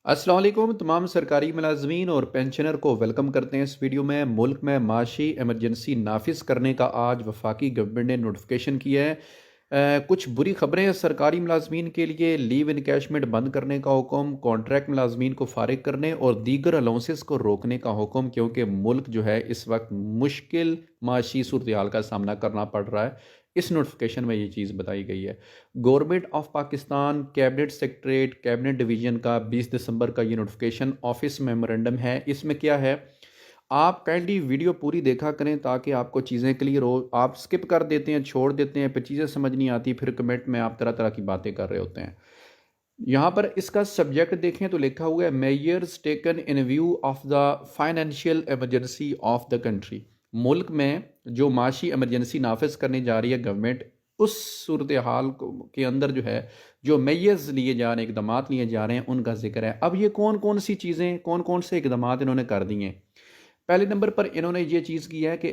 अस्सलाम वालेकुम तमाम सरकारी मुलाजमीन और पेंशनर को वेलकम करते हैं इस वीडियो में। मुल्क में माशी एमरजेंसी नाफिज करने का आज वफाकी गवर्नमेंट ने नोटिफिकेशन किया है। कुछ बुरी खबरें हैं सरकारी मुलाजमीन के लिए। लीव इनकैशमेंट बंद करने का हुक्म, कॉन्ट्रैक्ट मुलाजमीन को फारिग करने और दीगर अलाउंसेस को रोकने का हुक्म, क्योंकि मुल्क जो है इस वक्त मुश्किल माशी सूरत हाल का सामना करना पड़ रहा है। इस नोटिफिकेशन में ये चीज़ बताई गई है। Government of Pakistan cabinet secretariat cabinet division का 20 दिसंबर का ये नोटिफिकेशन ऑफिस मेमोरेंडम है। इसमें क्या है, आप काइंडली वीडियो पूरी देखा करें ताकि आपको चीज़ें क्लियर हो। आप स्किप कर देते हैं, छोड़ देते हैं, फिर चीज़ें समझ नहीं आती, फिर कमेंट में आप तरह तरह की बातें कर रहे होते हैं। यहाँ पर इसका सब्जेक्ट देखें तो लिखा हुआ है measures taken in view of the financial emergency of the country. मुल्क में जो माशी इमरजेंसी नाफिज करने जा रही है गवर्नमेंट, उस सूरत हाल के अंदर जो है जो मेजर्स लिए जा रहे हैं, इकदाम लिए जा रहे हैं, उनका जिक्र है। अब ये कौन कौन सी चीज़ें, कौन कौन से इकदाम इन्होंने कर दिए हैं। पहले नंबर पर इन्होंने ये चीज़ की है कि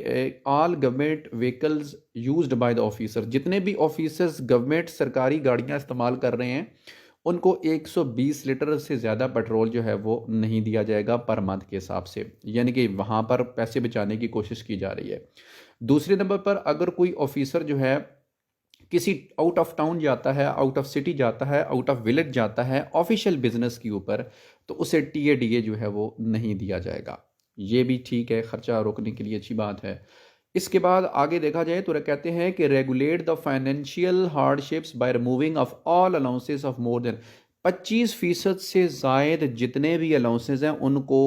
all government vehicles used by the officer, जितने भी ऑफिसर्स गवर्नमेंट सरकारी गाड़ियाँ इस्तेमाल कर रहे हैं उनको 120 लीटर से ज़्यादा पेट्रोल जो है वो नहीं दिया जाएगा पर मंथ के हिसाब से, यानी कि वहाँ पर पैसे बचाने की कोशिश की जा रही है। दूसरे नंबर पर अगर कोई ऑफिसर जो है किसी आउट ऑफ टाउन जाता है, आउट ऑफ सिटी जाता है, आउट ऑफ विलेज जाता है ऑफिशियल बिजनेस के ऊपर, तो उसे टीएडीए जो है वो नहीं दिया जाएगा। ये भी ठीक है, खर्चा रोकने के लिए अच्छी बात है। इसके बाद आगे देखा जाए तो कहते हैं कि regulate the financial hardships by removing of all allowances of more than 25% से जायद जितने भी अलाउंसेस हैं उनको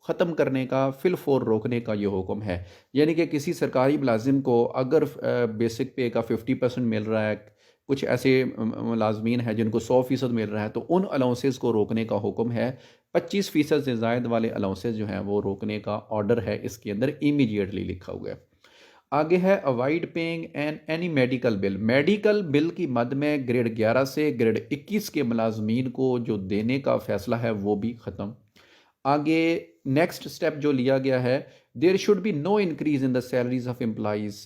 ख़त्म करने का, फिलफोर रोकने का ये हुक्म है। यानी कि किसी सरकारी मुलाजिम को अगर बेसिक पे का 50% मिल रहा है, कुछ ऐसे मुलाजमीन हैं जिनको 100% मिल रहा है, तो उन अलाउंसेस को रोकने का हुक्म है। 25% से जायद वाले अलाउंसेस जो हैं वो रोकने का ऑर्डर है इसके अंदर, इमीडिएटली लिखा हुआ है। आगे है avoid paying an any medical bill. Medical bill की मद में ग्रेड 11 से ग्रेड 21 के मुलाजमीन को जो देने का फैसला है वो भी ख़त्म। आगे नेक्स्ट स्टेप जो लिया गया है, there should be no increase in the salaries of employees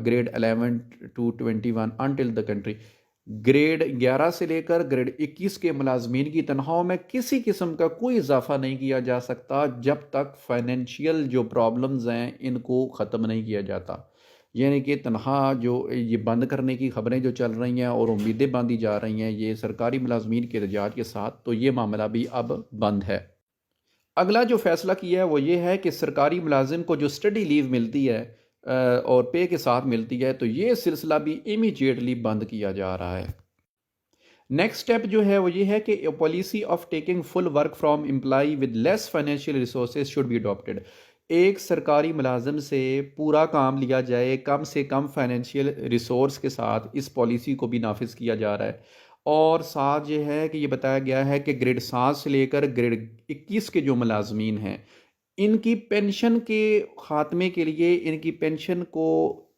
grade 11 to 21 until the country. Grade 11 से लेकर ग्रेड 21 के मुलाजमीन की तनख्वाहों में किसी किस्म का कोई इजाफा नहीं किया जा सकता जब तक फाइनेंशियल जो प्रॉब्लम्स हैं इनको ख़त्म नहीं किया जाता। यानी कि तनख्वाह जो ये बंद करने की खबरें जो चल रही हैं और उम्मीदें बांधी जा रही हैं ये सरकारी मुलाजमीन के एहतजाज के साथ, तो ये मामला भी अब बंद है। अगला जो फैसला किया है वो ये है कि सरकारी मुलाजिम को जो स्टडी लीव मिलती है और पे के साथ मिलती है, तो ये सिलसिला भी इमीडिएटली बंद किया जा रहा है। नेक्स्ट स्टेप जो है वो ये है कि policy of taking full work from employ with less financial resources should be adopted. एक सरकारी मुलाजिम से पूरा काम लिया जाए कम से कम फाइनेंशियल रिसोर्स के साथ, इस पॉलिसी को भी नाफिज किया जा रहा है। और साथ ये है कि ये बताया गया है कि ग्रेड 7 से लेकर ग्रेड 21 के जो मुलाजमीन हैं इनकी पेंशन के ख़ात्मे के लिए, इनकी पेंशन को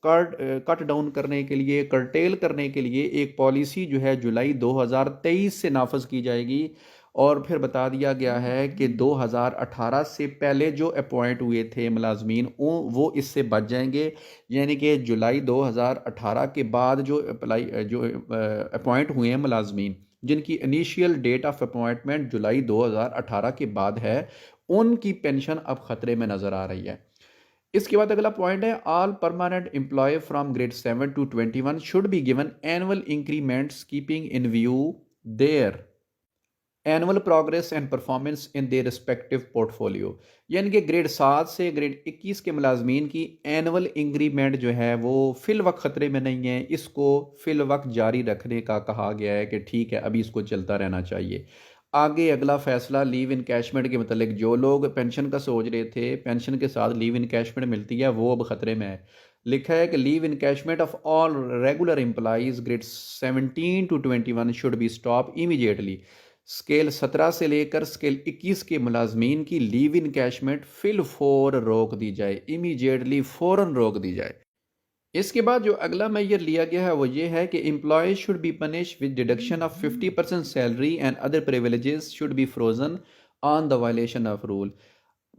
कट डाउन करने के लिए, कर्टेल करने के लिए एक पॉलिसी जो है जुलाई 2023 से नाफज की जाएगी। और फिर बता दिया गया है कि 2018 से पहले जो अपॉइंट हुए थे मुलाजमीन वो इससे बच जाएंगे। यानी कि जुलाई 2018 के बाद जो अपॉइंट हुए हैं मुलाजमीन जिनकी इनिशियल डेट ऑफ अपॉइंटमेंट जुलाई 2018 के बाद है, उनकी पेंशन अब ख़तरे में नज़र आ रही है। इसके बाद अगला पॉइंट है all permanent employ from grade 7 to 21 should be given annual increments keeping in view their annual progress and performance in their respective portfolio. यानी कि ग्रेड 7 से ग्रेड 21 के मुलाजमीन की एनुअल इंक्रीमेंट जो है वो फिल वक्त ख़तरे में नहीं है, इसको फिल वक्त जारी रखने का कहा गया है कि ठीक है अभी इसको चलता रहना चाहिए। आगे अगला फैसला लीव इनकैशमेंट के मतलब, जो लोग पेंशन का सोच रहे थे, पेंशन के साथ लीव इनकैशमेंट मिलती है, वो अब ख़तरे में है। लिखा है कि leave encashment of all regular employees grade 17 to 21 should be stop immediately. Scale 17 से लेकर स्केल 21 के मुलाजमीन की लीव इनकैशमेंट फिल फोर रोक दी जाए, इमीडिएटली फ़ौरन रोक दी जाए। इसके बाद जो अगला मेजर लिया गया है वो ये है कि employees should be punish with deduction of 50% salary and other privileges should be frozen on the violation of rule.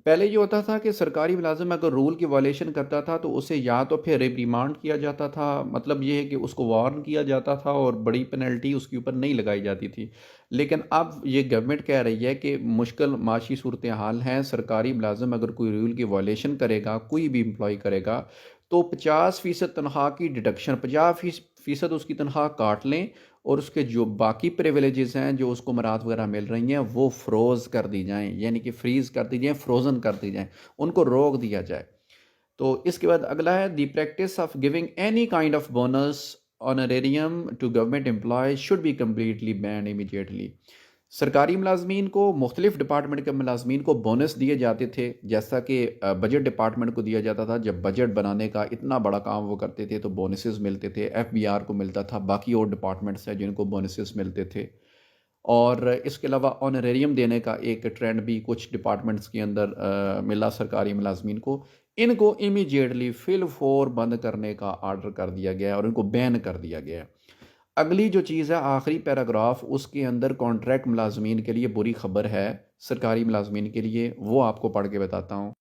पहले ये होता था कि सरकारी मुलाज़िम अगर रूल की वायलेशन करता था तो उसे या तो फिर रिप्रिमांड किया जाता था, मतलब ये है कि उसको वार्न किया जाता था और बड़ी पेनल्टी उसके ऊपर नहीं लगाई जाती थी। लेकिन अब ये गवर्नमेंट कह रही है कि मुश्किल माशी सूरत हाल है, सरकारी मुलाज़िम अगर कोई रूल की वायलेशन करेगा, कोई भी एम्प्लॉय करेगा, तो 50% तनख्वाह की डिडक्शन, 50% उसकी तनख्वाह काट लें और उसके जो बाकी प्रिविलेजेस हैं, जो उसको मराहत वगैरह मिल रही हैं, वो फ्रोज़ कर दी जाएँ, यानी कि फ्रीज़ कर दी जाएँ, फ्रोज़न कर दी जाएँ, उनको रोक दिया जाए। तो इसके बाद अगला है the practice of giving any kind of bonus honorarium to government employees should be completely ban immediately. सरकारी मुलाजमीन को, मुख्तलिफ डिपार्टमेंट के मुलाजमीन को बोनस दिए जाते थे, जैसा कि बजट डिपार्टमेंट को दिया जाता था। जब बजट बनाने का इतना बड़ा काम वो करते थे तो बोनसेस मिलते थे, एफबीआर को मिलता था, बाकी और डिपार्टमेंट्स हैं जिनको बोनसेस मिलते थे। और इसके अलावा ऑनरेरियम देने का एक ट्रेंड भी कुछ डिपार्टमेंट्स के अंदर मिला सरकारी मुलाजमीन को। इनको इमीडिएटली फिल फोर बंद करने का आर्डर कर दिया गया है और इनको बैन कर दिया गया है। अगली जो चीज़ है, आखिरी पैराग्राफ, उसके अंदर कॉन्ट्रैक्ट मुलाजमीन के लिए बुरी खबर है, सरकारी मुलाजमीन के लिए, वो आपको पढ़ के बताता हूँ।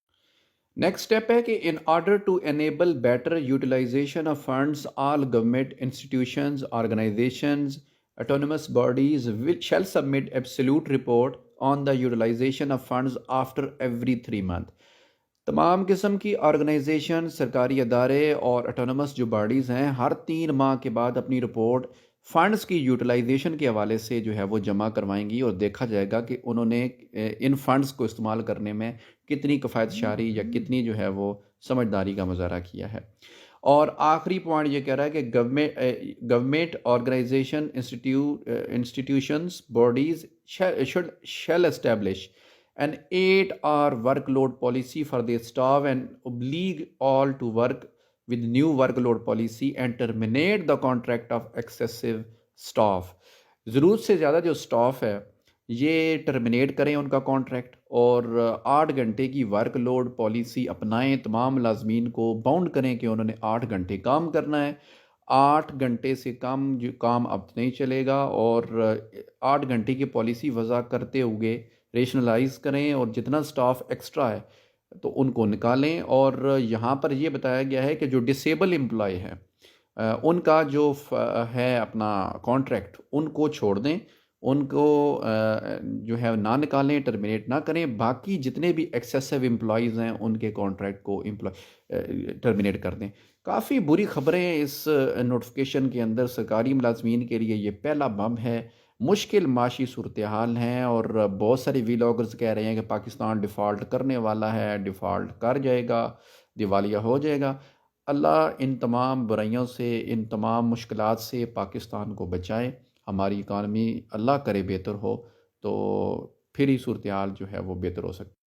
नेक्स्ट स्टेप है कि in order to enable better utilisation of funds all government institutions organisations autonomous bodies which shall submit absolute report on the utilization of funds after every 3 month। तमाम किस्म की ऑर्गेनाइजेशन, सरकारी अदारे और ऑटोनमस जो bodies हैं, हर 3 माह के बाद अपनी रिपोर्ट फ़ंड्स की यूटिलाइजेशन के हवाले से जो है वो जमा करवाएंगी और देखा जाएगा कि उन्होंने इन फ़ंड्स को इस्तेमाल करने में कितनी किफ़ायतशारी या कितनी जो है वो समझदारी का मुज़ाहरा किया है। और आखिरी पॉइंट ये कह रहा है कि government organisation institutions bodies shall establish an 8-hour workload policy for their staff and oblige all to work with new workload policy and terminate the contract of excessive staff। ज़रूरत से ज़्यादा जो स्टाफ है ये टर्मिनेट करें उनका contract और 8 घंटे की वर्कलोड पॉलिसी अपनाएं। तमाम मुलाजमीन को बाउंड करें कि उन्होंने 8 घंटे काम करना है। 8 घंटे से कम जो काम अब नहीं चलेगा और 8 घंटे की पॉलिसी वज़ा करते हुए रेशनलाइज करें और जितना स्टाफ एक्स्ट्रा है तो उनको निकालें। और यहाँ पर ये बताया गया है कि जो डिसेबल एम्प्लॉय है उनका जो है अपना कॉन्ट्रैक्ट, उनको छोड़ दें, उनको जो है ना निकालें, टर्मिनेट ना करें। बाकी जितने भी एक्सेसिव एम्प्लॉयज़ हैं उनके कॉन्ट्रैक्ट को टर्मिनेट कर दें। काफ़ी बुरी ख़बरें इस नोटिफिकेशन के अंदर सरकारी मुलाजमीन के लिए। ये पहला बम है। मुश्किल माशी सूरत हाल हैं और बहुत सारे व्लॉगर्स कह रहे हैं कि पाकिस्तान डिफ़ॉल्ट करने वाला है, डिफ़ॉल्ट कर जाएगा, दिवालिया हो जाएगा। अल्लाह इन तमाम बुराइयों से, इन तमाम मुश्किलात से पाकिस्तान को बचाए। हमारी इकानमी अल्लाह करे बेहतर हो, तो फिर ही सूरत हाल जो है वो बेहतर हो सकती है।